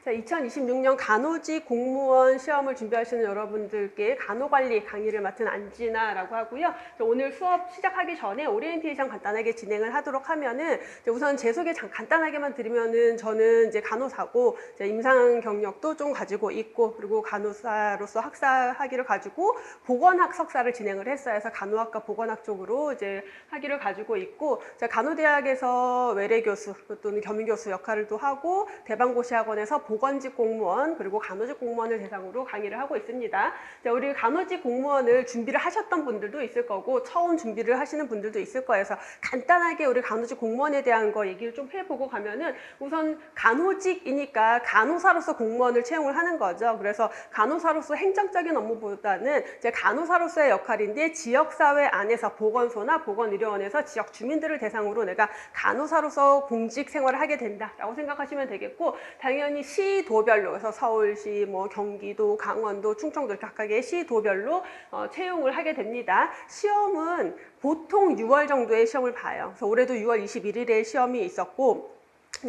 자, 2026년 간호직 공무원 시험을 준비하시는 여러분들께 간호관리 강의를 맡은 안진아라고 하고요. 오늘 수업 시작하기 전에 오리엔테이션 간단하게 진행을 하도록 하면은 우선 제 소개 간단하게만 드리면은 저는 이제 간호사고 임상 경력도 좀 가지고 있고 그리고 간호사로서 학사 학위를 가지고 보건학 석사를 진행을 했어요. 그래서 간호학과 보건학 쪽으로 이제 학위를 가지고 있고 간호대학에서 외래 교수 또는 겸임 교수 역할을 또 하고 대방고시학원에서 보건직 공무원 그리고 간호직 공무원을 대상으로 강의를 하고 있습니다. 자, 우리 간호직 공무원을 준비를 하셨던 분들도 있을 거고 처음 준비를 하시는 분들도 있을 거예요. 그래서 간단하게 우리 간호직 공무원에 대한 거 얘기를 좀 해보고 가면은 우선 간호직이니까 간호사로서 공무원을 채용을 하는 거죠. 그래서 간호사로서 행정적인 업무보다는 이제 간호사로서의 역할인데 지역사회 안에서 보건소나 보건의료원에서 지역 주민들을 대상으로 내가 간호사로서 공직 생활을 하게 된다라고 생각하시면 되겠고 당연히 시도별로 그래서 서울시, 뭐 경기도, 강원도, 충청도 각각의 시도별로 채용을 하게 됩니다. 시험은 보통 6월 정도에 시험을 봐요. 그래서 올해도 6월 21일에 시험이 있었고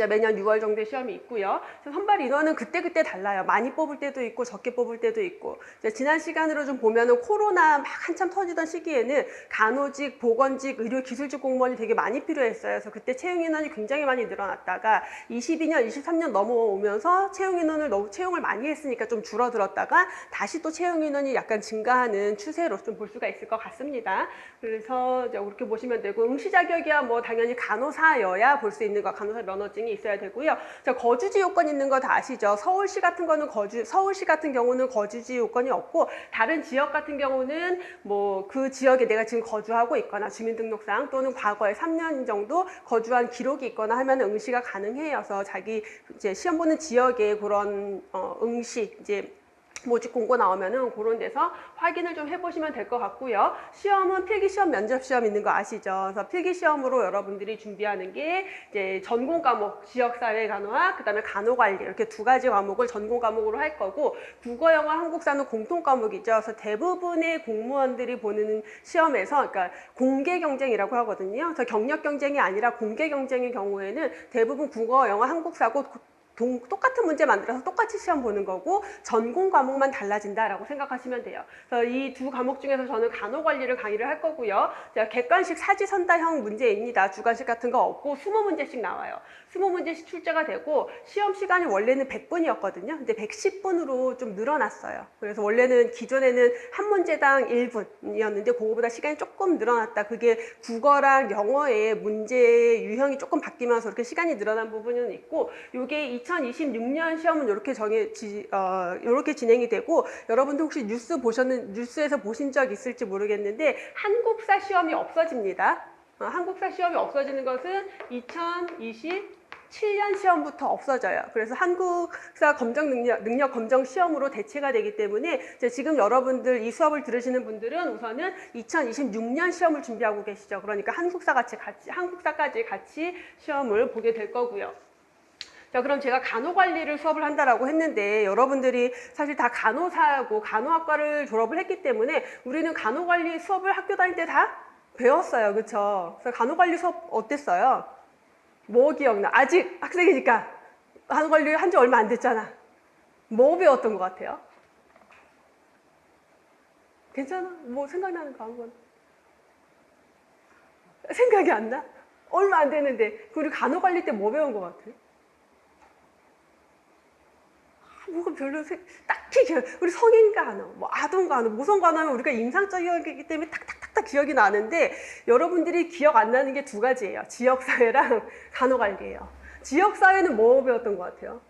매년 6월 정도에 시험이 있고요. 선발 인원은 그때그때 달라요. 많이 뽑을 때도 있고 적게 뽑을 때도 있고 지난 시간으로 좀 보면은 코로나 막 한참 터지던 시기에는 간호직, 보건직, 의료기술직 공무원이 되게 많이 필요했어요. 그래서 그때 채용 인원이 굉장히 많이 늘어났다가 22년, 23년 넘어오면서 채용 인원을 너무 채용을 많이 했으니까 좀 줄어들었다가 다시 또 채용 인원이 약간 증가하는 추세로 좀 볼 수가 있을 것 같습니다. 그래서 이제 그렇게 보시면 되고 응시 자격이야 뭐 당연히 간호사여야 볼 수 있는 거 간호사 면허증이 있어야 되고요. 자, 거주지 요건 있는 거 다 아시죠? 서울시 같은 거는 서울시 같은 경우는 거주지 요건이 없고 다른 지역 같은 경우는 뭐 그 지역에 내가 지금 거주하고 있거나 주민등록상 또는 과거에 3년 정도 거주한 기록이 있거나 하면 응시가 가능해요. 그래서 자기 이제 시험 보는 지역에 그런 응시 이제 모집 공고 나오면은 그런 데서 확인을 좀 해보시면 될 것 같고요. 시험은 필기시험, 면접시험 있는 거 아시죠? 그래서 필기시험으로 여러분들이 준비하는 게 이제 전공 과목, 지역사회 간호학, 그다음에 간호관리 이렇게 두 가지 과목을 전공 과목으로 할 거고 국어, 영어, 한국사는 공통 과목이죠. 그래서 대부분의 공무원들이 보는 시험에서 그러니까 공개 경쟁이라고 하거든요. 그래서 경력 경쟁이 아니라 공개 경쟁의 경우에는 대부분 국어, 영어, 한국사고 똑같은 문제 만들어서 똑같이 시험 보는 거고 전공 과목만 달라진다라고 생각하시면 돼요. 그래서 이 두 과목 중에서 저는 간호관리를 강의를 할 거고요. 객관식 사지선다형 문제입니다. 주관식 같은 거 없고 20문제씩 나와요. 20문제씩 출제가 되고 시험 시간이 원래는 100분이었거든요. 근데 110분으로 좀 늘어났어요. 그래서 원래는 기존에는 한 문제당 1분이었는데 그거보다 시간이 조금 늘어났다. 그게 국어랑 영어의 문제 유형이 조금 바뀌면서 이렇게 시간이 늘어난 부분은 있고 이게 2026년 시험은 이렇게 진행이 되고 여러분들 혹시 뉴스에서 보신 적 있을지 모르겠는데 한국사 시험이 없어집니다. 한국사 시험이 없어지는 것은 2027년 시험부터 없어져요. 그래서 한국사 능력 검정 시험으로 대체가 되기 때문에 지금 여러분들 이 수업을 들으시는 분들은 우선은 2026년 시험을 준비하고 계시죠. 그러니까 한국사까지 같이 시험을 보게 될 거고요. 자, 그럼 제가 간호관리를 수업을 한다라고 했는데 여러분들이 사실 다 간호사고 간호학과를 졸업을 했기 때문에 우리는 간호관리 수업을 학교 다닐 때 다 배웠어요. 그쵸? 그래서 간호관리 수업 어땠어요? 뭐 기억나? 아직 학생이니까 간호관리 한 지 얼마 안 됐잖아. 뭐 배웠던 것 같아요? 괜찮아? 뭐 생각나는 거 한번? 생각이 안 나? 얼마 안 됐는데 우리 간호관리 때 뭐 배운 것 같아요? 뭐가 별로 딱히 우리 성인 간호, 뭐 아동 간호, 모성 간호하면 우리가 임상적이기 때문에 탁탁탁탁 기억이 나는데 여러분들이 기억 안 나는 게 두 가지예요. 지역사회랑 간호관리예요. 지역사회는 뭐 배웠던 것 같아요?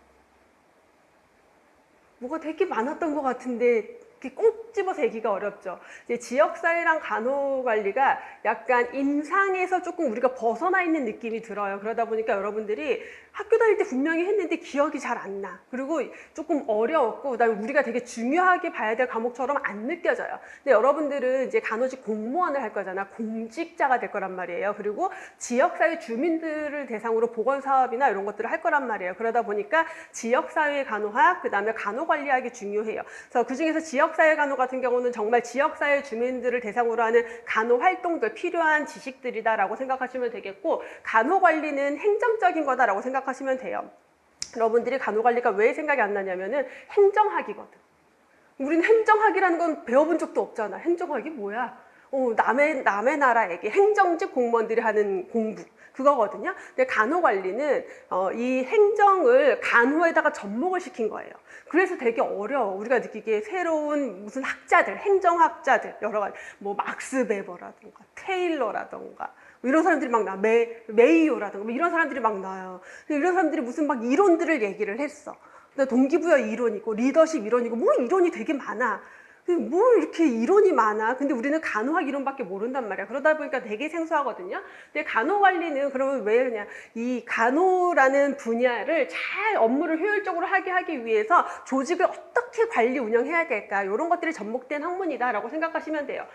뭐가 되게 많았던 것 같은데 꼭 집어서 얘기가 어렵죠. 이제 지역사회랑 간호관리가 약간 임상에서 조금 우리가 벗어나 있는 느낌이 들어요. 그러다 보니까 여러분들이 학교 다닐 때 분명히 했는데 기억이 잘 안 나. 그리고 조금 어려웠고 그다음에 우리가 되게 중요하게 봐야 될 과목처럼 안 느껴져요. 근데 여러분들은 이제 간호직 공무원을 할 거잖아. 공직자가 될 거란 말이에요. 그리고 지역사회 주민들을 대상으로 보건사업이나 이런 것들을 할 거란 말이에요. 그러다 보니까 지역사회 간호학, 그다음에 간호관리학이 중요해요. 그래서 그중에서 지역사회 간호 같은 경우는 정말 지역사회 주민들을 대상으로 하는 간호 활동들, 필요한 지식들이다라고 생각하시면 되겠고 간호관리는 행정적인 거다라고 생각하시면 돼요. 여러분들이 간호관리가 왜 생각이 안 나냐면은 행정학이거든. 우리는 행정학이라는 건 배워본 적도 없잖아. 행정학이 뭐야? 남의 나라에게 행정직 공무원들이 하는 공부 그거거든요. 근데 간호관리는 이 행정을 간호에다가 접목을 시킨 거예요. 그래서 되게 어려워. 우리가 느끼기에 새로운 무슨 학자들, 행정학자들 여러 가지 뭐 막스 베버라든가 테일러라든가 이런 사람들이 막 나, 메이오라든가 뭐 이런 사람들이 막 나요. 이런 사람들이 무슨 막 이론들을 얘기를 했어. 동기부여 이론이고 리더십 이론이고 뭐 이론이 되게 많아. 뭐 이렇게 이론이 많아. 근데 우리는 간호학 이론밖에 모른단 말이야. 그러다 보니까 되게 생소하거든요. 근데 간호관리는 그러면 왜 그냥 이 간호라는 분야를 잘 업무를 효율적으로 하기 위해서 조직을 어떻게 관리 운영해야 될까 이런 것들이 접목된 학문이다라고 생각하시면 돼요.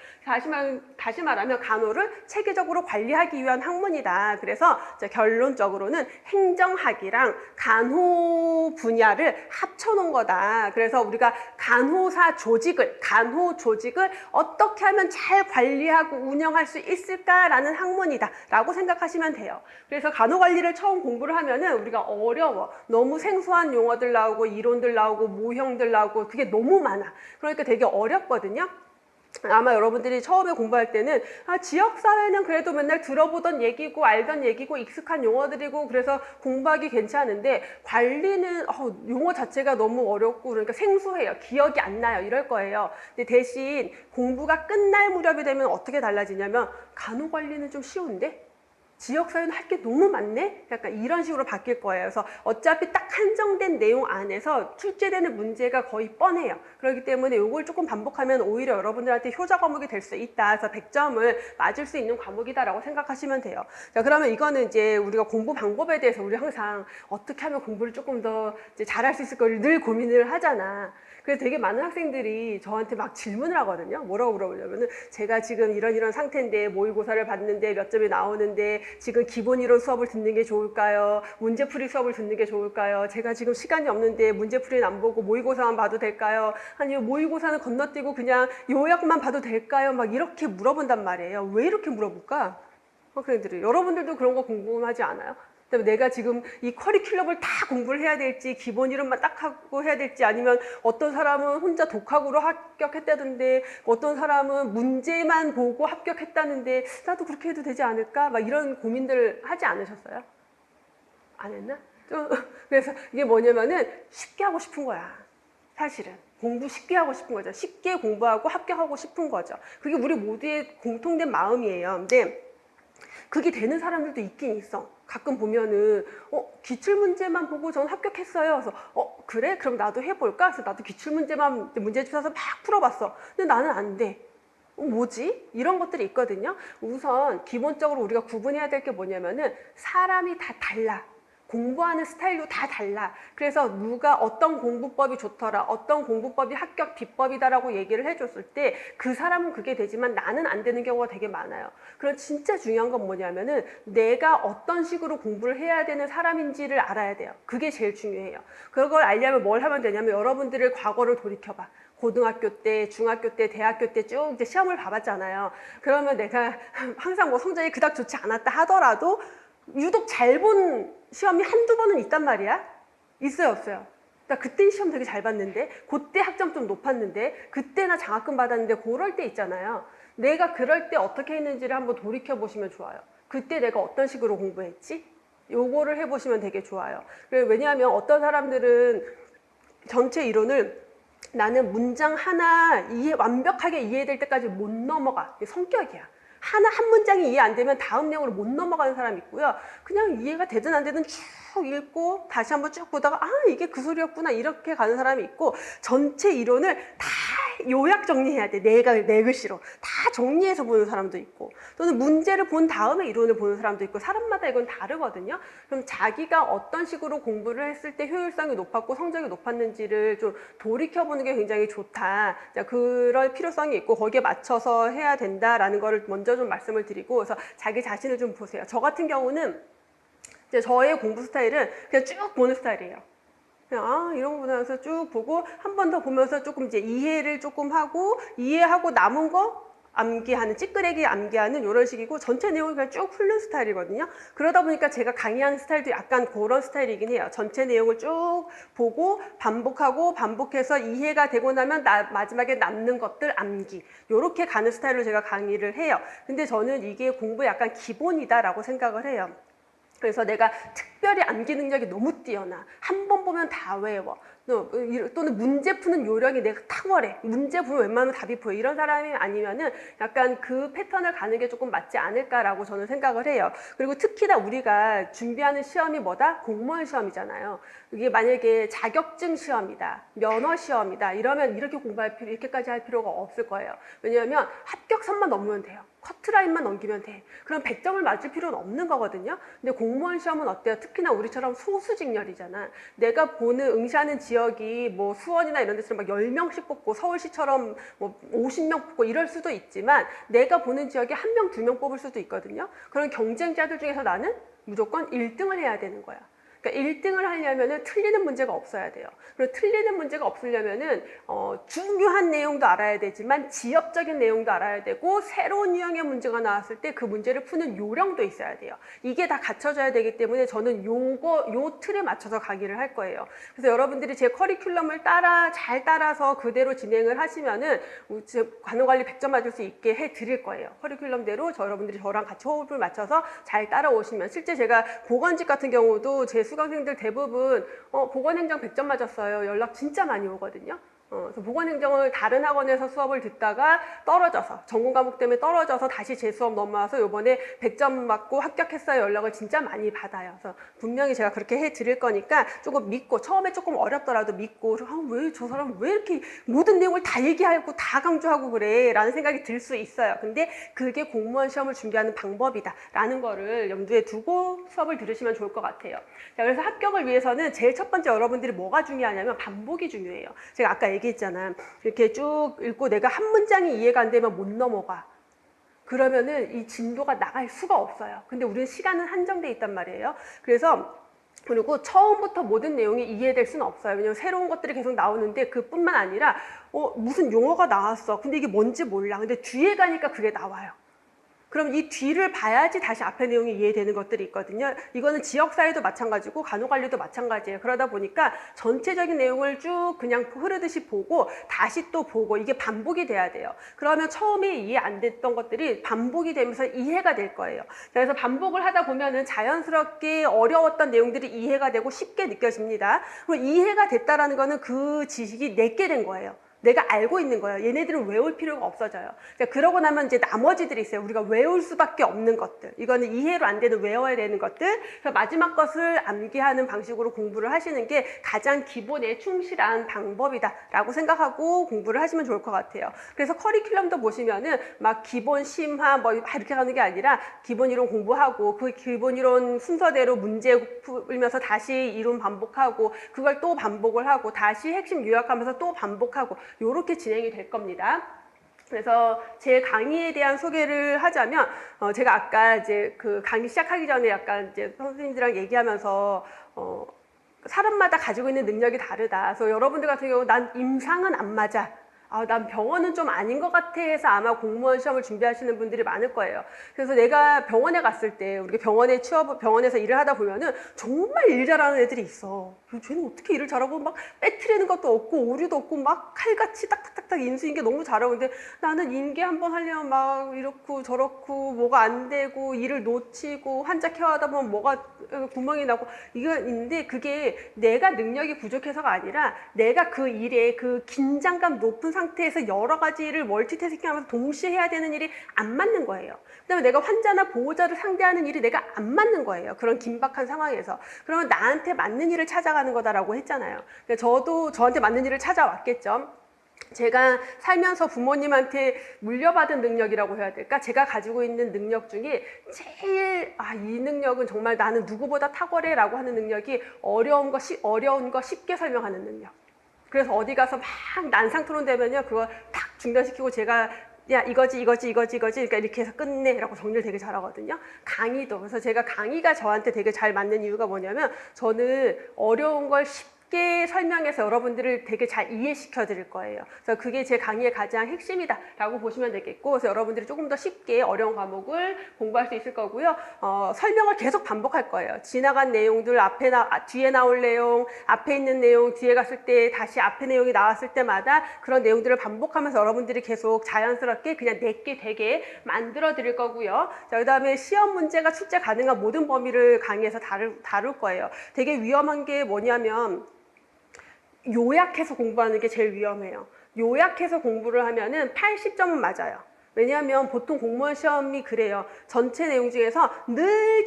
다시 말하면 간호를 체계적으로 관리하기 위한 학문이다. 그래서 결론적으로는 행정학이랑 간호 분야를 합쳐놓은 거다. 그래서 우리가 간호사 간호 조직을 어떻게 하면 잘 관리하고 운영할 수 있을까라는 학문이다 라고 생각하시면 돼요. 그래서 간호관리를 처음 공부를 하면은 우리가 어려워. 너무 생소한 용어들 나오고 이론들 나오고 모형들 나오고 그게 너무 많아. 그러니까 되게 어렵거든요. 아마 여러분들이 처음에 공부할 때는 지역사회는 그래도 맨날 들어보던 얘기고 알던 얘기고 익숙한 용어들이고 그래서 공부하기 괜찮은데 관리는 용어 자체가 너무 어렵고 그러니까 생소해요. 기억이 안 나요. 이럴 거예요. 근데 대신 공부가 끝날 무렵이 되면 어떻게 달라지냐면 간호관리는 좀 쉬운데? 지역사회는 할 게 너무 많네? 약간 이런 식으로 바뀔 거예요. 그래서 어차피 딱 한정된 내용 안에서 출제되는 문제가 거의 뻔해요. 그렇기 때문에 이걸 조금 반복하면 오히려 여러분들한테 효자 과목이 될 수 있다. 그래서 100점을 맞을 수 있는 과목이다라고 생각하시면 돼요. 자, 그러면 이거는 이제 우리가 공부 방법에 대해서 우리 항상 어떻게 하면 공부를 조금 더 이제 잘할 수 있을까를 늘 고민을 하잖아. 그래서 되게 많은 학생들이 저한테 막 질문을 하거든요. 뭐라고 물어보냐면은 제가 지금 이런 상태인데 모의고사를 봤는데 몇 점이 나오는데 지금 기본 이론 수업을 듣는 게 좋을까요? 문제풀이 수업을 듣는 게 좋을까요? 제가 지금 시간이 없는데 문제풀이는 안 보고 모의고사만 봐도 될까요? 아니면 모의고사는 건너뛰고 그냥 요약만 봐도 될까요? 막 이렇게 물어본단 말이에요. 왜 이렇게 물어볼까? 학생들이. 여러분들도 그런 거 궁금하지 않아요? 내가 지금 이 커리큘럼을 다 공부를 해야 될지 기본 이론만 딱 하고 해야 될지 아니면 어떤 사람은 혼자 독학으로 합격했다던데 어떤 사람은 문제만 보고 합격했다는데 나도 그렇게 해도 되지 않을까? 막 이런 고민들 하지 않으셨어요? 안 했나? 그래서 이게 뭐냐면은 쉽게 하고 싶은 거야. 사실은. 공부 쉽게 하고 싶은 거죠. 쉽게 공부하고 합격하고 싶은 거죠. 그게 우리 모두의 공통된 마음이에요. 근데 그게 되는 사람들도 있긴 있어. 가끔 보면은 기출문제만 보고 전 합격했어요. 그래서 그래? 그럼 나도 해볼까? 그래서 나도 기출문제만 문제집 사서 막 풀어봤어. 근데 나는 안 돼. 뭐지? 이런 것들이 있거든요. 우선 기본적으로 우리가 구분해야 될 게 뭐냐면은 사람이 다 달라. 공부하는 스타일도 다 달라. 그래서 누가 어떤 공부법이 좋더라, 어떤 공부법이 합격 비법이다라고 얘기를 해줬을 때 그 사람은 그게 되지만 나는 안 되는 경우가 되게 많아요. 그럼 진짜 중요한 건 뭐냐면은 내가 어떤 식으로 공부를 해야 되는 사람인지를 알아야 돼요. 그게 제일 중요해요. 그걸 알려면 뭘 하면 되냐면 여러분들의 과거를 돌이켜봐. 고등학교 때, 중학교 때, 대학교 때 쭉 이제 시험을 봐봤잖아요. 그러면 내가 항상 뭐 성적이 그닥 좋지 않았다 하더라도 유독 잘 본 시험이 한두 번은 있단 말이야? 있어요, 없어요? 나 그때 시험 되게 잘 봤는데, 그때 학점 좀 높았는데, 그때 나 장학금 받았는데, 그럴 때 있잖아요. 내가 그럴 때 어떻게 했는지를 한번 돌이켜보시면 좋아요. 그때 내가 어떤 식으로 공부했지? 요거를 해보시면 되게 좋아요. 왜냐하면 어떤 사람들은 전체 이론을 나는 문장 하나 완벽하게 이해될 때까지 못 넘어가. 이게 성격이야. 한 문장이 이해 안 되면 다음 내용으로 못 넘어가는 사람이 있고요. 그냥 이해가 되든 안 되든 쭉 읽고 다시 한번 쭉 보다가 이게 그 소리였구나 이렇게 가는 사람이 있고 전체 이론을 다 요약 정리해야 돼. 네 글씨로. 다 정리해서 보는 사람도 있고 또는 문제를 본 다음에 이론을 보는 사람도 있고 사람마다 이건 다르거든요. 그럼 자기가 어떤 식으로 공부를 했을 때 효율성이 높았고 성적이 높았는지를 좀 돌이켜보는 게 굉장히 좋다. 그럴 필요성이 있고 거기에 맞춰서 해야 된다라는 거를 먼저 좀 말씀을 드리고 그래서 자기 자신을 좀 보세요. 저 같은 경우는 이제 저의 공부 스타일은 그냥 쭉 보는 스타일이에요. 그냥 이런 거 보면서 쭉 보고 한 번 더 보면서 조금 이제 이해를 조금 하고 이해하고 남은 거 암기하는, 찌끄레기 암기하는 이런 식이고 전체 내용이 그냥 쭉 훑는 스타일이거든요. 그러다 보니까 제가 강의하는 스타일도 약간 그런 스타일이긴 해요. 전체 내용을 쭉 보고 반복하고 반복해서 이해가 되고 나면 마지막에 남는 것들 암기, 이렇게 가는 스타일로 제가 강의를 해요. 근데 저는 이게 공부의 약간 기본이다라고 생각을 해요. 그래서 내가 특별히 암기 능력이 너무 뛰어나, 한 번 보면 다 외워, 또는 문제 푸는 요령이 내가 탁월해, 문제 보면 웬만하면 답이 보여, 이런 사람이 아니면은 약간 그 패턴을 가는 게 조금 맞지 않을까라고 저는 생각을 해요. 그리고 특히나 우리가 준비하는 시험이 뭐다? 공무원 시험이잖아요. 이게 만약에 자격증 시험이다, 면허 시험이다, 이러면 이렇게 공부할 필요, 이렇게까지 할 필요가 없을 거예요. 왜냐하면 합격선만 넘으면 돼요. 커트라인만 넘기면 돼. 그럼 100점을 맞을 필요는 없는 거거든요. 근데 공무원 시험은 어때요? 특히나 우리처럼 소수직렬이잖아. 내가 응시하는 지역이 뭐 수원이나 이런 데서 막 10명씩 뽑고 서울시처럼 뭐 50명 뽑고 이럴 수도 있지만 내가 보는 지역에 1명, 2명 뽑을 수도 있거든요. 그런 경쟁자들 중에서 나는 무조건 1등을 해야 되는 거야. 그러니까 1등을 하려면은 틀리는 문제가 없어야 돼요. 그리고 틀리는 문제가 없으려면은 중요한 내용도 알아야 되지만 지엽적인 내용도 알아야 되고 새로운 유형의 문제가 나왔을 때 그 문제를 푸는 요령도 있어야 돼요. 이게 다 갖춰져야 되기 때문에 저는 요 틀에 맞춰서 강의를 할 거예요. 그래서 여러분들이 제 커리큘럼을 잘 따라서 그대로 진행을 하시면은 간호관리 100점 맞을 수 있게 해 드릴 거예요. 커리큘럼대로 여러분들이 저랑 같이 호흡을 맞춰서 잘 따라오시면, 실제 제가 보건직 같은 경우도 제 수강생들 대부분 보건행정 100점 맞았어요. 연락 진짜 많이 오거든요. 그래서 보건행정을 다른 학원에서 수업을 듣다가 떨어져서, 전공 과목 때문에 떨어져서 다시 제 수업 넘어와서 요번에 100점 맞고 합격했어요 연락을 진짜 많이 받아요. 그래서 분명히 제가 그렇게 해 드릴 거니까 조금 믿고, 처음에 조금 어렵더라도 믿고, 왜 저 사람 왜 이렇게 모든 내용을 다 얘기하고 다 강조하고 그래 라는 생각이 들 수 있어요. 근데 그게 공무원 시험을 준비하는 방법이다 라는 거를 염두에 두고 수업을 들으시면 좋을 것 같아요. 자, 그래서 합격을 위해서는 제일 첫 번째 여러분들이 뭐가 중요하냐면 반복이 중요해요. 제가 아까 얘기했잖아. 이렇게 쭉 읽고 내가 한 문장이 이해가 안 되면 못 넘어가. 그러면은 이 진도가 나갈 수가 없어요. 근데 우리는 시간은 한정돼 있단 말이에요. 그리고 처음부터 모든 내용이 이해될 수는 없어요. 왜냐면 새로운 것들이 계속 나오는데 그뿐만 아니라 무슨 용어가 나왔어. 근데 이게 뭔지 몰라. 근데 뒤에 가니까 그게 나와요. 그럼 이 뒤를 봐야지 다시 앞의 내용이 이해되는 것들이 있거든요. 이거는 지역사회도 마찬가지고 간호관리도 마찬가지예요. 그러다 보니까 전체적인 내용을 쭉 그냥 흐르듯이 보고 다시 또 보고, 이게 반복이 돼야 돼요. 그러면 처음에 이해 안 됐던 것들이 반복이 되면서 이해가 될 거예요. 그래서 반복을 하다 보면은 자연스럽게 어려웠던 내용들이 이해가 되고 쉽게 느껴집니다. 그리고 이해가 됐다라는 거는 그 지식이 내게 된 거예요. 내가 알고 있는 거예요. 얘네들은 외울 필요가 없어져요. 그러고 나면 이제 나머지들이 있어요. 우리가 외울 수밖에 없는 것들. 이거는 이해로 안 되는, 외워야 되는 것들. 그래서 마지막 것을 암기하는 방식으로 공부를 하시는 게 가장 기본에 충실한 방법이다라고 생각하고 공부를 하시면 좋을 것 같아요. 그래서 커리큘럼도 보시면은 막 기본 심화 뭐 이렇게 가는 게 아니라 기본 이론 공부하고 그 기본 이론 순서대로 문제 풀면서 다시 이론 반복하고 그걸 또 반복을 하고 다시 핵심 요약하면서 또 반복하고 요렇게 진행이 될 겁니다. 그래서 제 강의에 대한 소개를 하자면, 제가 아까 이제 그 강의 시작하기 전에 약간 이제 선생님들이랑 얘기하면서, 사람마다 가지고 있는 능력이 다르다. 그래서 여러분들 같은 경우 난 임상은 안 맞아. 난 병원은 좀 아닌 것 같아 해서 아마 공무원 시험을 준비하시는 분들이 많을 거예요. 그래서 내가 병원에 갔을 때, 우리가 병원에서 일을 하다 보면은 정말 일 잘하는 애들이 있어. 쟤는 어떻게 일을 잘하고 막 빼트리는 것도 없고 오류도 없고 막 칼같이 딱딱딱딱 인수인계 너무 잘하고, 근데 나는 인계 한번 하려면 막 이렇고 저렇고 뭐가 안 되고 일을 놓치고 환자 케어하다 보면 뭐가 구멍이 나고 이거 있는데, 그게 내가 능력이 부족해서가 아니라 내가 그 일에 그 긴장감 높은 상태에서 여러 가지를 멀티태스킹하면서 동시에 해야 되는 일이 안 맞는 거예요. 그다음에 내가 환자나 보호자를 상대하는 일이 내가 안 맞는 거예요. 그런 긴박한 상황에서. 그러면 나한테 맞는 일을 찾아가는 거다라고 했잖아요. 그러니까 저도 저한테 맞는 일을 찾아왔겠죠. 제가 살면서 부모님한테 물려받은 능력이라고 해야 될까? 제가 가지고 있는 능력 중에 제일 이 능력은 정말 나는 누구보다 탁월해 라고 하는 능력이 어려운 거 쉽게 설명하는 능력. 그래서 어디 가서 막 난상 토론되면요, 그거 탁 중단시키고 제가 야 이거지 그러니까 이렇게 해서 끝내 라고 정리를 되게 잘하거든요. 강의도. 그래서 제가 강의가 저한테 되게 잘 맞는 이유가 뭐냐면, 저는 어려운 걸 쉽게 쉽게 설명해서 여러분들을 되게 잘 이해시켜 드릴 거예요. 그래서 그게 제 강의의 가장 핵심이다라고 보시면 되겠고, 그래서 여러분들이 조금 더 쉽게 어려운 과목을 공부할 수 있을 거고요. 설명을 계속 반복할 거예요. 지나간 내용들, 뒤에 나올 내용, 앞에 있는 내용, 뒤에 갔을 때 다시 앞에 내용이 나왔을 때마다 그런 내용들을 반복하면서 여러분들이 계속 자연스럽게 그냥 내게 되게 만들어 드릴 거고요. 자, 그 다음에 시험 문제가 출제 가능한 모든 범위를 강의에서 다룰 거예요. 되게 위험한 게 뭐냐면 요약해서 공부하는 게 제일 위험해요. 요약해서 공부를 하면은 80점은 맞아요. 왜냐하면 보통 공무원 시험이 그래요. 전체 내용 중에서 늘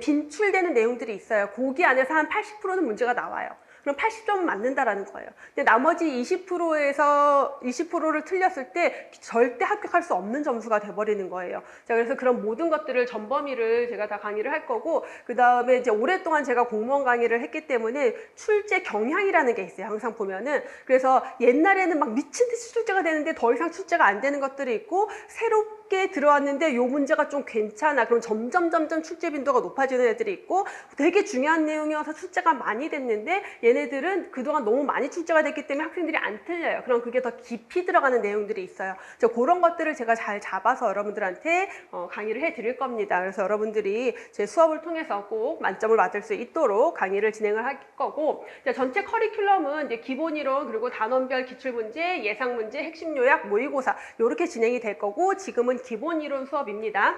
빈출되는 내용들이 있어요. 거기 안에서 한 80%는 문제가 나와요. 그럼 80점은 맞는다라는 거예요. 근데 나머지 20%를 틀렸을 때 절대 합격할 수 없는 점수가 돼버리는 거예요. 자, 그래서 그런 모든 것들을 전범위를 제가 다 강의를 할 거고, 그 다음에 이제 오랫동안 제가 공무원 강의를 했기 때문에 출제 경향이라는 게 있어요. 항상 보면은. 그래서 옛날에는 막 미친 듯이 출제가 되는데 더 이상 출제가 안 되는 것들이 있고, 새롭게 들어왔는데 요 문제가 좀 괜찮아. 그럼 점점 출제 빈도가 높아지는 애들이 있고, 되게 중요한 내용이어서 출제가 많이 됐는데 얘네들은 그동안 너무 많이 출제가 됐기 때문에 학생들이 안 틀려요. 그럼 그게 더 깊이 들어가는 내용들이 있어요. 그런 것들을 제가 잘 잡아서 여러분들한테 강의를 해드릴 겁니다. 그래서 여러분들이 제 수업을 통해서 꼭 만점을 받을 수 있도록 강의를 진행을 할 거고, 전체 커리큘럼은 이제 기본 이론, 그리고 단원별 기출문제, 예상문제, 핵심 요약, 모의고사 이렇게 진행이 될 거고, 지금은 기본 이론 수업입니다.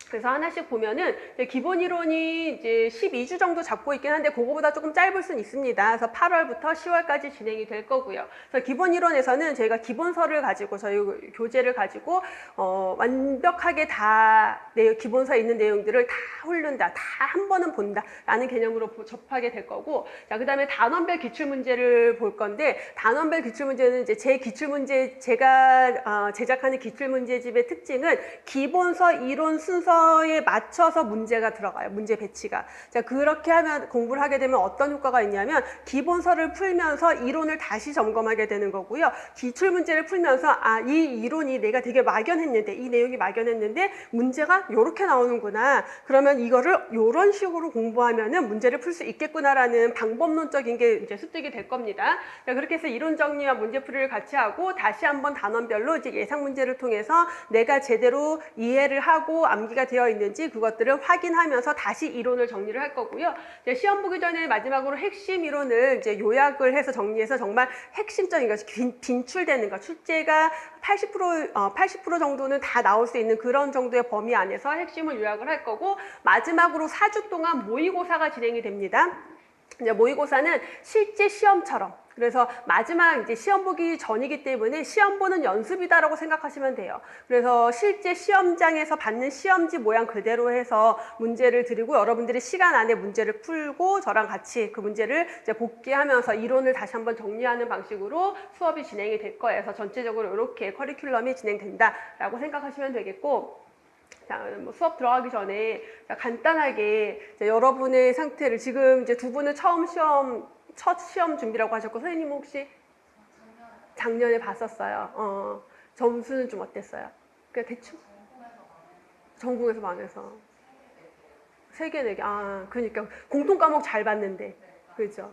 그래서 하나씩 보면은 기본 이론이 이제 12주 정도 잡고 있긴 한데 그거보다 조금 짧을 수는 있습니다. 그래서 8월부터 10월까지 진행이 될 거고요. 그래서 기본 이론에서는 저희가 기본서를 가지고 저희 교재를 가지고 완벽하게 다 기본서에 있는 내용들을 다 훑는다, 다 한 번은 본다라는 개념으로 접하게 될 거고, 자, 그다음에 단원별 기출 문제를 볼 건데, 단원별 기출 문제는 이제 제가 제작하는 기출 문제집의 특징은 기본서 이론 순서에 맞춰서 문제가 들어가요. 문제 배치가. 자, 그렇게 하면 공부를 하게 되면 어떤 효과가 있냐면 기본서를 풀면서 이론을 다시 점검하게 되는 거고요. 기출 문제를 풀면서 이 이론이 내가 되게 막연했는데, 이 내용이 막연했는데 문제가 이렇게 나오는구나. 그러면 이거를 이런 식으로 공부하면은 문제를 풀 수 있겠구나라는 방법론적인 게 이제 습득이 될 겁니다. 자, 그렇게 해서 이론 정리와 문제풀이를 같이 하고 다시 한번 단원별로 이제 예상 문제를 통해서 내가 제대로 이해를 하고 암기가 되어 있는지 그것들을 확인하면서 다시 이론을 정리를 할 거고요. 이제 시험 보기 전에 마지막으로 핵심 이론을 이제 요약을 해서 정리해서 정말 핵심적인 것, 빈출되는 것, 출제가 80% 정도는 다 나올 수 있는 그런 정도의 범위 안에서 핵심을 요약을 할 거고, 마지막으로 4주 동안 모의고사가 진행이 됩니다. 이제 모의고사는 실제 시험처럼, 그래서 마지막 이제 시험 보기 전이기 때문에 시험 보는 연습이다라고 생각하시면 돼요. 그래서 실제 시험장에서 받는 시험지 모양 그대로 해서 문제를 드리고, 여러분들이 시간 안에 문제를 풀고 저랑 같이 그 문제를 이제 복기하면서 이론을 다시 한번 정리하는 방식으로 수업이 진행이 될 거예요. 그래서 전체적으로 이렇게 커리큘럼이 진행된다라고 생각하시면 되겠고, 자, 수업 들어가기 전에 간단하게 여러분의 상태를, 지금 이제 두 분은 첫 시험 준비라고 하셨고, 선생님은 혹시 작년에 봤었어요. 점수는 좀 어땠어요? 그러니까 대충 전국에서 망해서 3개, 4개. 그러니까 공통 과목 잘 봤는데, 그죠?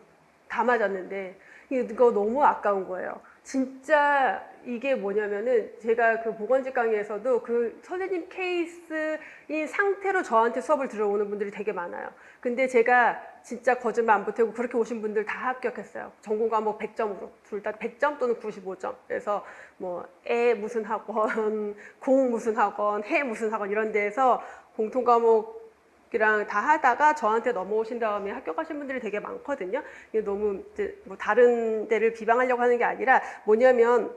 다 맞았는데 이거 너무 아까운 거예요. 진짜 이게 뭐냐면은, 제가 그 보건직 강의에서도 그 선생님 케이스인 상태로 저한테 수업을 들어오는 분들이 되게 많아요. 근데 제가 진짜 거짓말 안 보태고 그렇게 오신 분들 다 합격했어요. 전공 과목 100점으로. 둘 다 100점 또는 95점. 그래서 뭐 무슨 학원, 공 무슨 학원, 해 무슨 학원 이런 데에서 공통 과목 이랑 다 하다가 저한테 넘어오신 다음에 합격하신 분들이 되게 많거든요. 이게 너무 이제 뭐 다른 데를 비방하려고 하는 게 아니라 뭐냐면,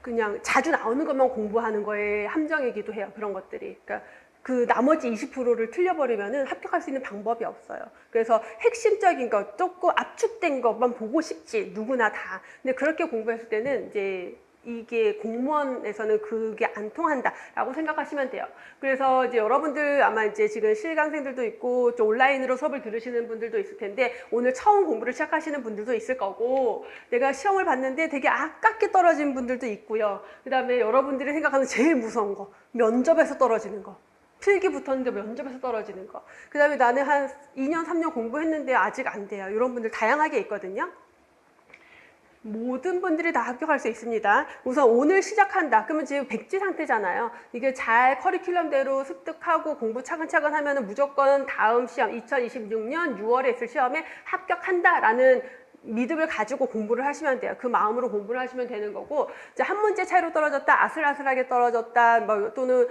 그냥 자주 나오는 것만 공부하는 거에 함정이기도 해요. 그런 것들이. 그러니까 그 나머지 20%를 틀려버리면은 합격할 수 있는 방법이 없어요. 그래서 핵심적인 것, 조금 압축된 것만 보고 싶지, 누구나 다. 근데 그렇게 공부했을 때는 이제 이게 공무원에서는 그게 안 통한다라고 생각하시면 돼요. 그래서 이제 여러분들 아마 이제 지금 실강생들도 있고 좀 온라인으로 수업을 들으시는 분들도 있을 텐데, 오늘 처음 공부를 시작하시는 분들도 있을 거고, 내가 시험을 봤는데 되게 아깝게 떨어진 분들도 있고요. 그 다음에 여러분들이 생각하는 제일 무서운 거, 면접에서 떨어지는 거. 필기 붙었는데 면접에서 떨어지는 거. 그 다음에 나는 한 2년, 3년 공부했는데 아직 안 돼요. 이런 분들 다양하게 있거든요. 모든 분들이 다 합격할 수 있습니다. 우선 오늘 시작한다. 그러면 지금 백지 상태잖아요. 이게 잘 커리큘럼대로 습득하고 공부 차근차근 하면 무조건 다음 시험 2026년 6월에 있을 시험에 합격한다라는 믿음을 가지고 공부를 하시면 돼요. 그 마음으로 공부를 하시면 되는 거고, 이제 한 문제 차이로 떨어졌다, 아슬아슬하게 떨어졌다, 또는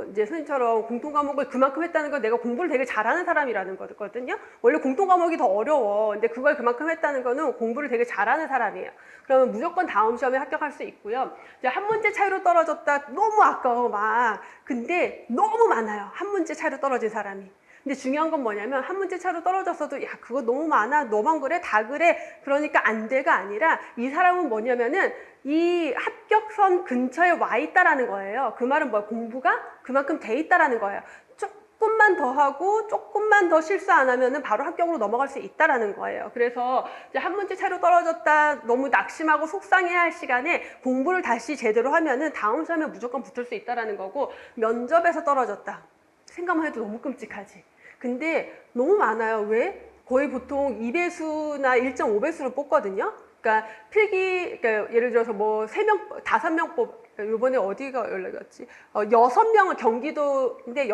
이제 선생님처럼 공통 과목을 그만큼 했다는 건 내가 공부를 되게 잘하는 사람이라는 거거든요. 원래 공통 과목이 더 어려워. 근데 그걸 그만큼 했다는 거는 공부를 되게 잘하는 사람이에요. 그러면 무조건 다음 시험에 합격할 수 있고요. 이제 한 문제 차이로 떨어졌다, 너무 아까워 막. 근데 너무 많아요. 한 문제 차이로 떨어진 사람이. 근데 중요한 건 뭐냐면 한 문제 차로 떨어졌어도 야 그거 너무 많아 너만 그래 다 그래 그러니까 안 돼가 아니라 이 사람은 뭐냐면은 이 합격선 근처에 와 있다라는 거예요. 그 말은 뭐야? 공부가 그만큼 돼 있다라는 거예요. 조금만 더 하고 조금만 더 실수 안 하면은 바로 합격으로 넘어갈 수 있다라는 거예요. 그래서 이제 한 문제 차로 떨어졌다 너무 낙심하고 속상해야 할 시간에 공부를 다시 제대로 하면은 다음 시험에 무조건 붙을 수 있다라는 거고, 면접에서 떨어졌다 생각만 해도 너무 끔찍하지. 근데 너무 많아요. 왜? 거의 보통 2배수나 1.5배수로 뽑거든요. 그러니까 필기, 그러니까 예를 들어서 뭐 3명, 5명 요번에 어디가 연락이 왔지? 6명을 경기도인데,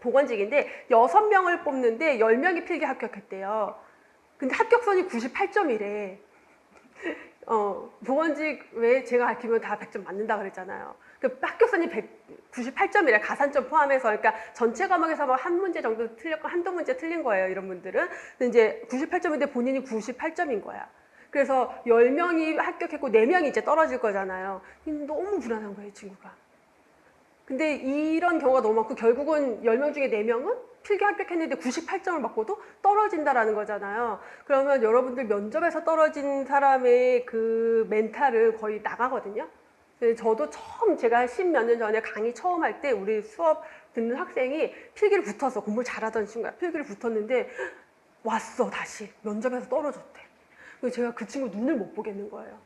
보건직인데, 6명을 뽑는데 10명이 필기 합격했대요. 근데 합격선이 98점이래. 보건직 왜 제가 가르치면 다 100점 맞는다 그랬잖아요. 그 합격선이 198점이래. 가산점 포함해서. 그러니까 전체 과목에서 뭐 한 문제 정도 틀렸고 한두 문제 틀린 거예요. 이런 분들은. 근데 이제 98점인데 본인이 98점인 거야. 그래서 10명이 합격했고 4명이 이제 떨어질 거잖아요. 너무 불안한 거예요, 이 친구가. 근데 이런 경우가 너무 많고 결국은 10명 중에 4명은 필기 합격했는데 98점을 맞고도 떨어진다라는 거잖아요. 그러면 여러분들 면접에서 떨어진 사람의 그 멘탈은 거의 나가거든요. 저도 처음 제가 10몇 년 전에 강의 처음 할 때 우리 수업 듣는 학생이 필기를 붙었어. 공부를 잘하던 친구야. 필기를 붙었는데 왔어 다시. 면접에서 떨어졌대. 그래서 제가 그 친구 눈을 못 보겠는 거예요.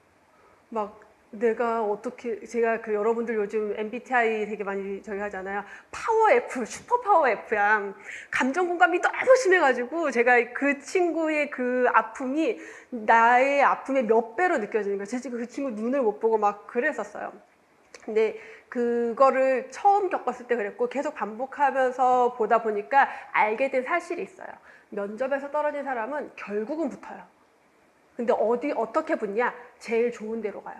막 내가 어떻게, 제가 그 여러분들 요즘 MBTI 되게 많이 저기 하잖아요. 파워 F, 슈퍼 파워 F야. 감정 공감이 너무 심해가지고 제가 그 친구의 그 아픔이 나의 아픔의 몇 배로 느껴지는 거예요. 제가 그 친구 눈을 못 보고 막 그랬었어요. 근데 그거를 처음 겪었을 때 그랬고 계속 반복하면서 보다 보니까 알게 된 사실이 있어요. 면접에서 떨어진 사람은 결국은 붙어요. 근데 어떻게 붙냐? 제일 좋은 데로 가요.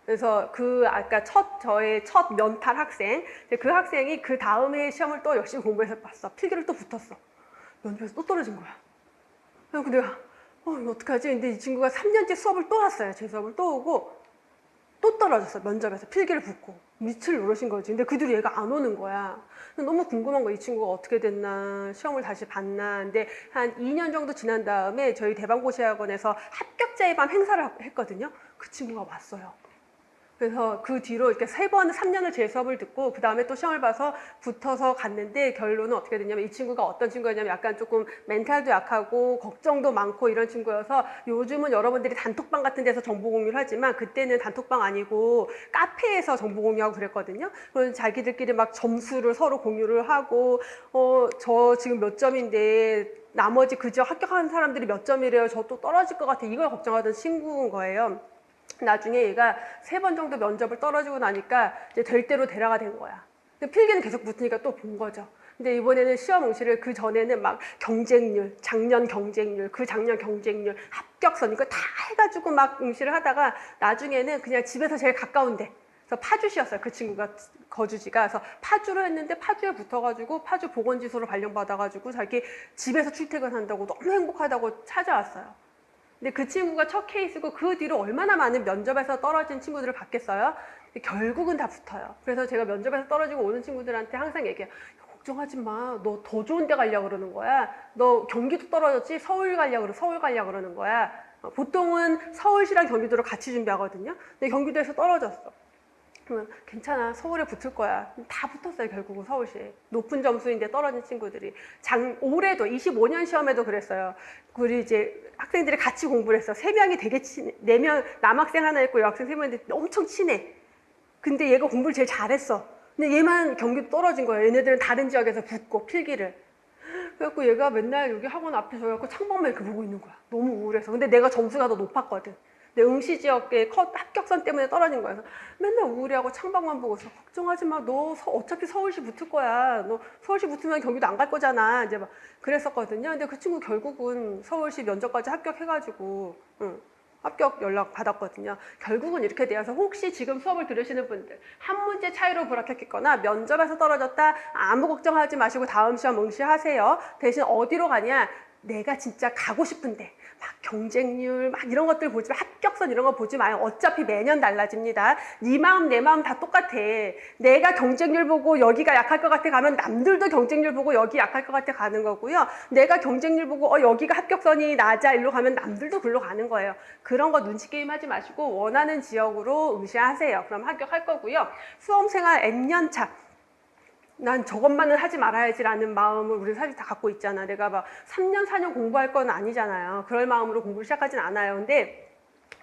그래서 아까 저의 첫 면탈 학생, 그 학생이 그 다음에 시험을 또 열심히 공부해서 봤어. 필기를 또 붙었어. 면접에서 또 떨어진 거야. 그래서 내가 이거 어떡하지? 근데 이 친구가 3년째 수업을 또 왔어요. 제 수업을 또 오고 또 떨어졌어. 면접에서 필기를 붙고 밑을 누르신 거지. 근데 그 뒤로 얘가 안 오는 거야. 너무 궁금한 거야. 이 친구가 어떻게 됐나, 시험을 다시 봤나. 근데 한 2년 정도 지난 다음에 저희 대방고시학원에서 합격자의 밤 행사를 했거든요. 그 친구가 왔어요. 그래서 그 뒤로 이렇게 3년을 제 수업을 듣고 그 다음에 또 시험을 봐서 붙어서 갔는데 결론은 어떻게 됐냐면, 이 친구가 어떤 친구였냐면 약간 조금 멘탈도 약하고 걱정도 많고 이런 친구여서, 요즘은 여러분들이 단톡방 같은 데서 정보 공유를 하지만 그때는 단톡방 아니고 카페에서 정보 공유하고 그랬거든요. 그래서 자기들끼리 막 점수를 서로 공유를 하고 저 지금 몇 점인데 나머지 그 지역 합격한 사람들이 몇 점이래요. 저 또 떨어질 것 같아. 이걸 걱정하던 친구인 거예요. 나중에 얘가 3번 정도 면접을 떨어지고 나니까 이제 될 대로 대라가 된 거야. 근데 필기는 계속 붙으니까 또 본 거죠. 근데 이번에는 시험 응시를, 그 전에는 막 경쟁률, 작년 경쟁률, 그 작년 경쟁률, 합격선 이거 다 해가지고 막 응시를 하다가 나중에는 그냥 집에서 제일 가까운데, 그래서 파주시였어요. 그 친구가 거주지가. 그래서 파주로 했는데 파주에 붙어가지고 파주 보건지소로 발령받아가지고 자기 집에서 출퇴근한다고 너무 행복하다고 찾아왔어요. 근데 그 친구가 첫 케이스고 그 뒤로 얼마나 많은 면접에서 떨어진 친구들을 봤겠어요? 결국은 다 붙어요. 그래서 제가 면접에서 떨어지고 오는 친구들한테 항상 얘기해요. 걱정하지 마. 너 더 좋은 데 가려고 그러는 거야. 너 경기도 떨어졌지? 서울 가려고 그러는 거야. 보통은 서울시랑 경기도를 같이 준비하거든요. 근데 경기도에서 떨어졌어. 그러면 괜찮아, 서울에 붙을 거야. 다 붙었어요. 결국은 서울시에. 높은 점수인데 떨어진 친구들이. 올해도 25년 시험에도 그랬어요. 우리 이제 학생들이 같이 공부를 했어. 3명이 되게 친해. 4명, 남학생 하나 있고 여학생 3명인데 엄청 친해. 근데 얘가 공부를 제일 잘했어. 근데 얘만 경기도 떨어진 거예요. 얘네들은 다른 지역에서 붙고 필기를. 그래갖고 얘가 맨날 여기 학원 앞에 서갖고 창밖만 이렇게 보고 있는 거야. 너무 우울해서. 근데 내가 점수가 더 높았거든. 내 응시 지역의 합격선 때문에 떨어진 거야. 그래서 맨날 우울해하고 창밖만 보고 있어. 걱정하지 마. 너 어차피 서울시 붙을 거야. 너 서울시 붙으면 경기도 안 갈 거잖아. 이제 막 그랬었거든요. 근데 그 친구 결국은 서울시 면접까지 합격해가지고 합격 연락 받았거든요. 결국은 이렇게 되어서 혹시 지금 수업을 들으시는 분들 한 문제 차이로 불합격했거나 면접에서 떨어졌다 아무 걱정하지 마시고 다음 시험 응시하세요. 대신 어디로 가냐? 내가 진짜 가고 싶은데 막 경쟁률 막 이런 것들 보지 마. 합격선 이런 거 보지 마요. 어차피 매년 달라집니다. 네 마음 내 마음 다 똑같아. 내가 경쟁률 보고 여기가 약할 것 같아 가면 남들도 경쟁률 보고 여기 약할 것 같아 가는 거고요. 내가 경쟁률 보고 여기가 합격선이 낮아 일로 가면 남들도 글로 가는 거예요. 그런 거 눈치 게임 하지 마시고 원하는 지역으로 응시하세요. 그럼 합격할 거고요. 수험생활 N년 차. 난 저것만은 하지 말아야지라는 마음을 우리 사실 다 갖고 있잖아. 내가 막 3년, 4년 공부할 건 아니잖아요. 그럴 마음으로 공부를 시작하진 않아요. 근데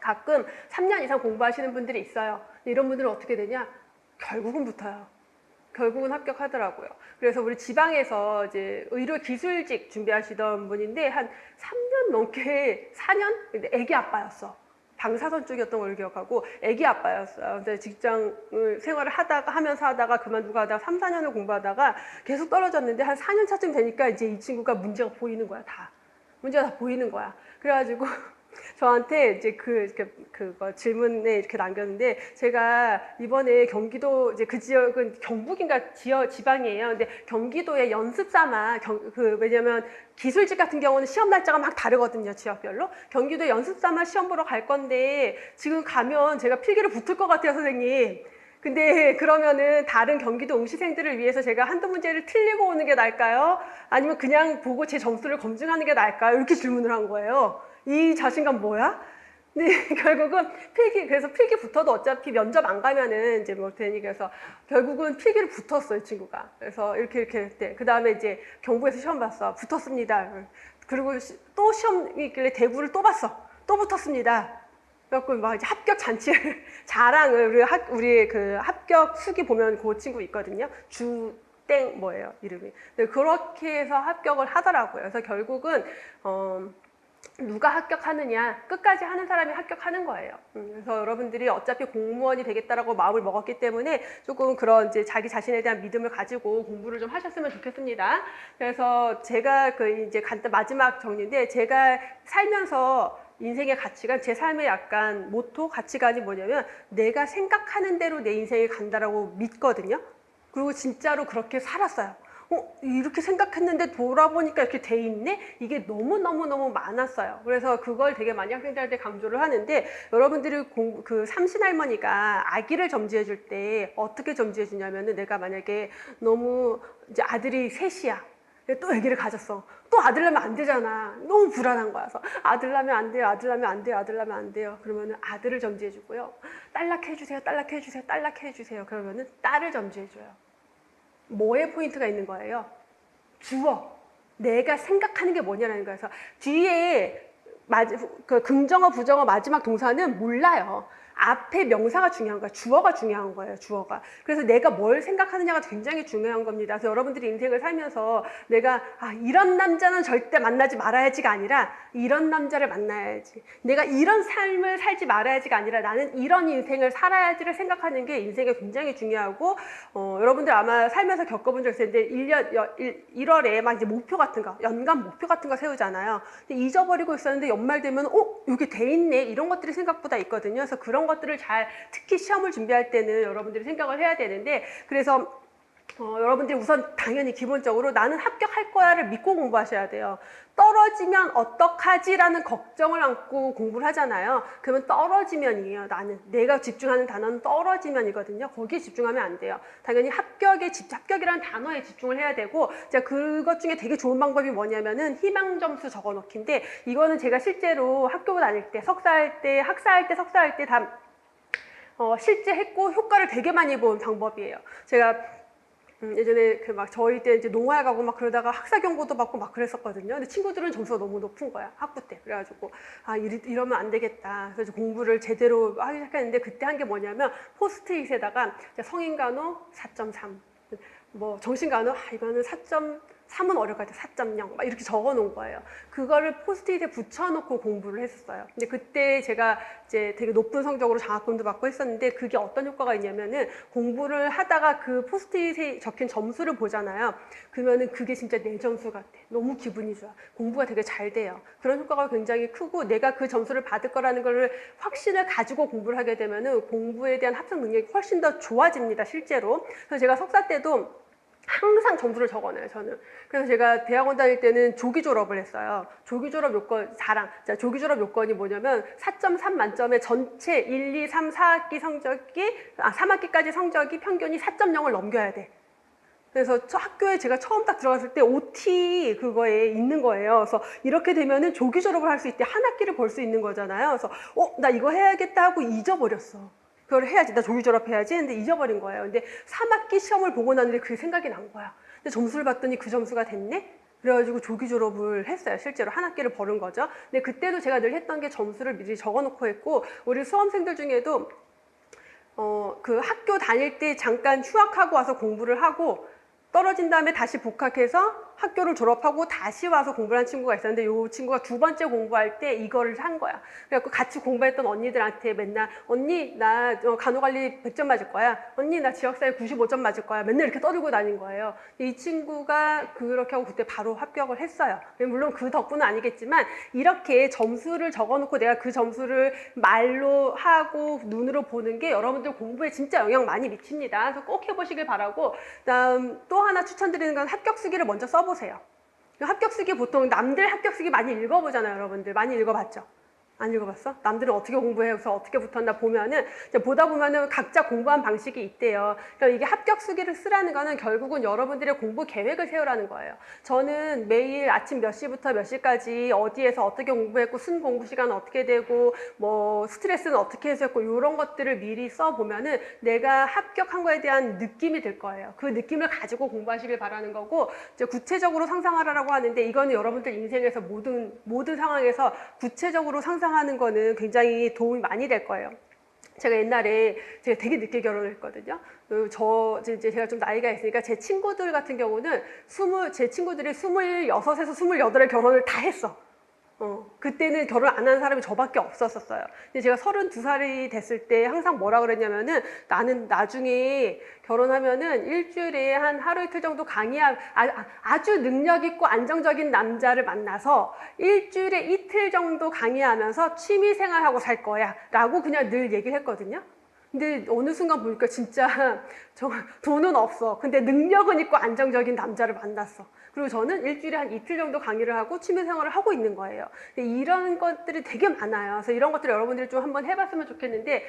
가끔 3년 이상 공부하시는 분들이 있어요. 이런 분들은 어떻게 되냐? 결국은 붙어요. 결국은 합격하더라고요. 그래서 우리 지방에서 이제 의료 기술직 준비하시던 분인데 한 3년 넘게 4년? 근데 애기 아빠였어. 방사선 쪽이었던 걸 기억하고 애기 아빠였어요. 근데 직장을 생활을 하면서 하다가 그만두고 하다가 3, 4년을 공부하다가 계속 떨어졌는데 한 4년 차쯤 되니까 이제 이 친구가 문제가 보이는 거야, 다. 문제가 다 보이는 거야. 그래가지고 저한테 이제 그거 질문에 이렇게 남겼는데 제가 이번에 경기도 이제 그 지역은 경북인가 지방이에요. 근데 경기도에 연습 삼아 왜냐면 기술직 같은 경우는 시험 날짜가 막 다르거든요. 지역별로. 경기도에 연습 삼아 시험 보러 갈 건데 지금 가면 제가 필기를 붙을 것 같아요, 선생님. 근데 그러면은 다른 경기도 응시생들을 위해서 제가 한두 문제를 틀리고 오는 게 나을까요? 아니면 그냥 보고 제 점수를 검증하는 게 나을까요? 이렇게 질문을 한 거예요. 이 자신감 뭐야? 근데 결국은 그래서 필기 붙어도 어차피 면접 안 가면은 이제 뭐 되니 그래서 결국은 필기를 붙었어요, 이 친구가. 그래서 이렇게 돼. 그 다음에 이제 경부에서 시험 봤어. 붙었습니다. 그리고 또 시험이 있길래 대구를 또 봤어. 또 붙었습니다. 그래갖고 막 이제 합격 잔치를, 자랑을, 우리 그 합격 수기 보면 그 친구 있거든요. 주땡 뭐예요, 이름이. 근데 그렇게 해서 합격을 하더라고요. 그래서 결국은, 누가 합격하느냐 끝까지 하는 사람이 합격하는 거예요. 그래서 여러분들이 어차피 공무원이 되겠다라고 마음을 먹었기 때문에 조금 그런 이제 자기 자신에 대한 믿음을 가지고 공부를 좀 하셨으면 좋겠습니다. 그래서 제가 이제 마지막 정리인데 제가 살면서 인생의 가치관, 제 삶의 약간 모토, 가치관이 뭐냐면 내가 생각하는 대로 내 인생이 간다라고 믿거든요. 그리고 진짜로 그렇게 살았어요. 이렇게 생각했는데 돌아보니까 이렇게 돼 있네? 이게 너무너무 많았어요. 그래서 그걸 되게 많이 학생들한테 강조를 하는데 여러분들이 그 삼신할머니가 아기를 점지해 줄 때 어떻게 점지해 주냐면은 내가 만약에 너무 이제 아들이 셋이야. 또 아기를 가졌어. 또 아들 낳으면 안 되잖아. 너무 불안한 거야. 그래서 아들 낳으면 안 돼요. 아들 낳으면 안 돼요. 아들 낳으면 안 돼요. 그러면은 아들을 점지해 주고요. 딸 낳게 해주세요. 딸 낳게 해주세요. 딸 낳게 해주세요. 그러면은 딸을 점지해 줘요. 뭐에 포인트가 있는 거예요? 주어. 내가 생각하는 게 뭐냐라는 거예요. 그래서 뒤에 긍정어, 부정어 마지막 동사는 몰라요. 앞에 명사가 중요한 거야. 주어가 중요한 거예요. 주어가. 그래서 내가 뭘 생각하느냐가 굉장히 중요한 겁니다. 그래서 여러분들이 인생을 살면서 내가 이런 남자는 절대 만나지 말아야지가 아니라 이런 남자를 만나야지. 내가 이런 삶을 살지 말아야지가 아니라 나는 이런 인생을 살아야지를 생각하는 게 인생에 굉장히 중요하고 여러분들 아마 살면서 겪어본 적 있을 텐데 1월에 막 이제 목표 같은 거, 연간 목표 같은 거 세우잖아요. 근데 잊어버리고 있었는데 연말 되면 여기 돼 있네. 이런 것들이 생각보다 있거든요. 그래서 그런 것들을 특히 시험을 준비할 때는 여러분들이 생각을 해야 되는데 그래서 여러분들이 우선 당연히 기본적으로 나는 합격할 거야를 믿고 공부하셔야 돼요. 떨어지면 어떡하지라는 걱정을 안고 공부를 하잖아요. 그러면 떨어지면이에요. 내가 집중하는 단어는 떨어지면이거든요. 거기에 집중하면 안 돼요. 당연히 합격이라는 단어에 집중을 해야 되고 제가 그것 중에 되게 좋은 방법이 뭐냐면은 희망 점수 적어 놓기인데 이거는 제가 실제로 학교 다닐 때, 석사할 때, 학사할 때, 석사할 때 다 실제 했고 효과를 되게 많이 본 방법이에요. 제가 예전에 그 막 저희 때 이제 농활 가고 막 그러다가 학사 경고도 받고 막 그랬었거든요. 근데 친구들은 점수가 너무 높은 거야, 학부 때. 그래가지고 아 이러면 안 되겠다. 그래서 공부를 제대로 하기 시작했는데 그때 한 게 뭐냐면 포스트잇에다가 성인 간호 4.3, 뭐 정신 간호 이거는 4.3은 어려울 것 같아. 4.0 막 이렇게 적어 놓은 거예요. 그거를 포스트잇에 붙여놓고 공부를 했었어요. 근데 그때 제가 이제 되게 높은 성적으로 장학금도 받고 했었는데 그게 어떤 효과가 있냐면은 공부를 하다가 그 포스트잇에 적힌 점수를 보잖아요. 그러면은 그게 진짜 내 점수 같아. 너무 기분이 좋아. 공부가 되게 잘 돼요. 그런 효과가 굉장히 크고 내가 그 점수를 받을 거라는 거를 확신을 가지고 공부를 하게 되면은 공부에 대한 합성 능력이 훨씬 더 좋아집니다, 실제로. 그래서 제가 석사 때도 항상 점수를 적어놔요, 저는. 그래서 제가 대학원 다닐 때는 조기 졸업을 했어요. 조기 졸업 요건, 자랑. 자, 조기 졸업 요건이 뭐냐면 4.3 만점에 전체 1, 2, 3, 4학기 성적이, 3학기까지 성적이 평균이 4.0을 넘겨야 돼. 그래서 학교에 제가 처음 딱 들어갔을 때 OT 그거에 있는 거예요. 그래서 이렇게 되면은 조기 졸업을 할 수 있대. 한 학기를 볼 수 있는 거잖아요. 그래서 나 이거 해야겠다 하고 잊어버렸어. 그걸 해야지. 나 조기 졸업해야지 했는데 잊어버린 거예요. 근데 3학기 시험을 보고 나는데 그게 생각이 난 거야. 근데 점수를 봤더니 그 점수가 됐네? 그래가지고 조기 졸업을 했어요. 실제로 한 학기를 벌은 거죠. 근데 그때도 제가 늘 했던 게 점수를 미리 적어놓고 했고, 우리 수험생들 중에도 그 학교 다닐 때 잠깐 휴학하고 와서 공부를 하고 떨어진 다음에 다시 복학해서 학교를 졸업하고 다시 와서 공부를 한 친구가 있었는데 이 친구가 두 번째 공부할 때 이거를 한 거야. 그래갖고 같이 공부했던 언니들한테 맨날 언니 나 간호관리 100점 맞을 거야. 언니 나 지역사회 95점 맞을 거야. 맨날 이렇게 떠들고 다닌 거예요. 이 친구가 그렇게 하고 그때 바로 합격을 했어요. 물론 그 덕분은 아니겠지만 이렇게 점수를 적어놓고 내가 그 점수를 말로 하고 눈으로 보는 게 여러분들 공부에 진짜 영향 많이 미칩니다. 그래서 꼭 해보시길 바라고, 그다음 또 하나 추천드리는 건 합격수기를 먼저 써보세요. 합격수기 보통 남들 합격수기 많이 읽어보잖아요. 여러분들 많이 읽어봤죠? 안 읽어봤어? 남들은 어떻게 공부해서 어떻게 붙었나 보면은 보다 보면은 각자 공부한 방식이 있대요. 그러니까 이게 합격수기를 쓰라는 거는 결국은 여러분들의 공부 계획을 세우라는 거예요. 저는 매일 아침 몇 시부터 몇 시까지 어디에서 어떻게 공부했고 순 공부 시간은 어떻게 되고 뭐 스트레스는 어떻게 해소했고 이런 것들을 미리 써보면은 내가 합격한 거에 대한 느낌이 들 거예요. 그 느낌을 가지고 공부하시길 바라는 거고, 이제 구체적으로 상상하라고 하는데 이거는 여러분들 인생에서 모든 상황에서 구체적으로 상상하는 거는 굉장히 도움이 많이 될 거예요. 제가 옛날에 제가 되게 늦게 결혼을 했거든요. 이제 제가 좀 나이가 있으니까 제 친구들 같은 경우는 제 친구들이 26에서 28에 결혼을 다 했어. 그때는 결혼 안 한 사람이 저밖에 없었어요. 근데 제가 32살이 됐을 때 항상 뭐라 그랬냐면은 나는 나중에 결혼하면은 일주일에 한 하루 이틀 정도 아주 능력 있고 안정적인 남자를 만나서 일주일에 이틀 정도 강의하면서 취미 생활하고 살 거야 라고 그냥 늘 얘기를 했거든요. 근데 어느 순간 보니까 진짜 정말 돈은 없어. 근데 능력은 있고 안정적인 남자를 만났어. 그리고 저는 일주일에 한 이틀 정도 강의를 하고 취미생활을 하고 있는 거예요. 이런 것들이 되게 많아요. 그래서 이런 것들을 여러분들이 좀 한번 해봤으면 좋겠는데,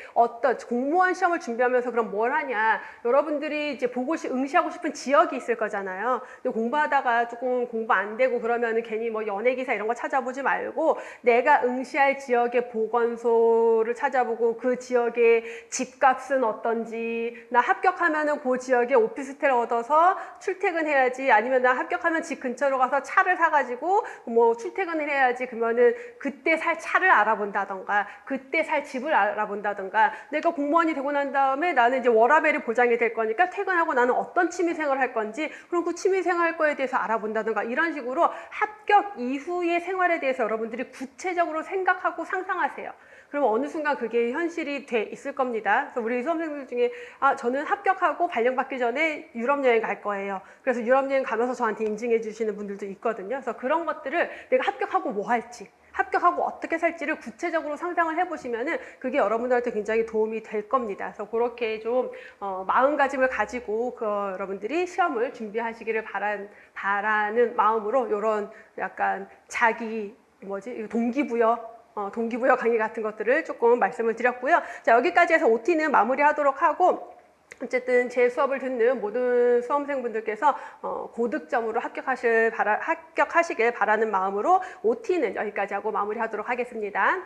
공무원 시험을 준비하면서 그럼 뭘 하냐. 여러분들이 이제 응시하고 싶은 지역이 있을 거잖아요. 근데 공부하다가 조금 공부 안 되고 그러면은 괜히 뭐 연예기사 이런 거 찾아보지 말고 내가 응시할 지역의 보건소를 찾아보고 그 지역의 집값은 어떤지, 나 합격하면은 그 지역에 오피스텔 얻어서 출퇴근해야지, 아니면 나 합격하면 집 근처로 가서 차를 사가지고 뭐 출퇴근을 해야지, 그러면은 그때 살 차를 알아본다던가 그때 살 집을 알아본다던가, 내가 공무원이 되고 난 다음에 나는 이제 워라밸이 보장이 될 거니까 퇴근하고 나는 어떤 취미생활을 할 건지, 그럼 그 취미생활 할 거에 대해서 알아본다던가, 이런 식으로 합격 이후의 생활에 대해서 여러분들이 구체적으로 생각하고 상상하세요. 그러면 어느 순간 그게 현실이 돼 있을 겁니다. 그래서 우리 수험생들 중에 저는 합격하고 발령받기 전에 유럽 여행 갈 거예요. 그래서 유럽 여행 가면서 저한테 인증해 주시는 분들도 있거든요. 그래서 그런 것들을 내가 합격하고 뭐 할지, 합격하고 어떻게 살지를 구체적으로 상상을 해보시면은 그게 여러분들한테 굉장히 도움이 될 겁니다. 그래서 그렇게 좀 마음가짐을 가지고 여러분들이 시험을 준비하시기를 바라는 마음으로 이런 약간 동기부여 강의 같은 것들을 조금 말씀을 드렸고요. 자, 여기까지 해서 OT는 마무리하도록 하고, 어쨌든 제 수업을 듣는 모든 수험생분들께서 고득점으로 합격하시길 바라는 마음으로 OT는 여기까지 하고 마무리하도록 하겠습니다.